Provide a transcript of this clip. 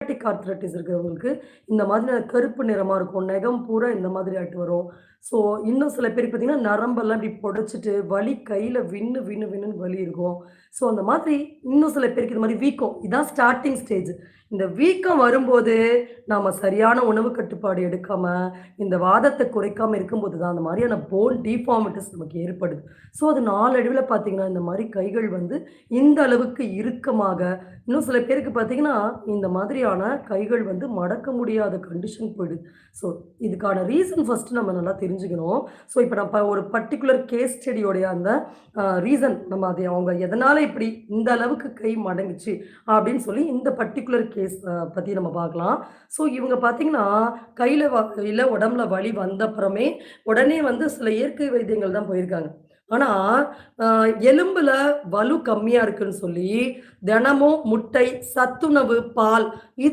Psoriatic arthritis இருக்கிறவங்களுக்கு இந்த மாதிரியான கருப்பு நிறமா இருக்கும். நகம் பூரா இந்த மாதிரி ஆயிட்டு வரும். ஸோ இன்னும் சில பேருக்கு பார்த்தீங்கன்னா, நரம்பெல்லாம் இப்படி புடைச்சிட்டு வலி கையில வின்னு வின்னு வின்னுன்னு வலி இருக்கும். ஸோ அந்த மாதிரி இன்னும் சில பேருக்கு இந்த மாரி வீக்கம். இதான் ஸ்டார்ட்டிங் ஸ்டேஜ். இந்த வீக்கம் வரும்போது, நாம சரியான உணவு கட்டுப்பாடு எடுக்காம, இந்த வாதத்த குறைக்காம இருக்கும்போது தான், அந்த மாரியான போன் டிஃபார்மிட்டீஸ் நமக்கு ஏற்படுது. ஸோ அது நாளடைவில பார்த்தீங்கன்னா, இந்த மாரி கைகள் வந்து இந்த அளவுக்கு இறுக்கமாக, இன்னும் சில பேருக்கு பார்த்தீங்கன்னா, இந்த மாதிரியான கைகள் வந்து மடக்க முடியாத கண்டிஷன் போயிடுது. ஸோ இதுக்கான ரீசன் ஃபர்ஸ்ட்டு நம்ம நல்லா தெரிஞ்சுக்கணும். ஸோ இப்ப நான் ஒரு பர்ட்டிகுலர் கேஸ் ஸ்டடியோடைய அந்த ரீசன் நம்ம அது அவங்க எதனால இப்படி இந்த அளவுக்கு கை மடங்குச்சு அப்படின்னு சொல்லி இந்த பர்ட்டிகுலர் கேஸ் பத்தி நம்ம பார்க்கலாம். ஸோ இவங்க பார்த்தீங்கன்னா, கையில இல்ல உடம்புல வலி வந்தப்புறமே உடனே வந்து சில இயற்கை வைத்தியங்கள் தான் போயிருக்காங்க. ஆனா, அ எலும்புல வலு கம்மியா இருக்குன்னு சொல்லி, தினமும் முட்டை, சத்துணவு, பால் இது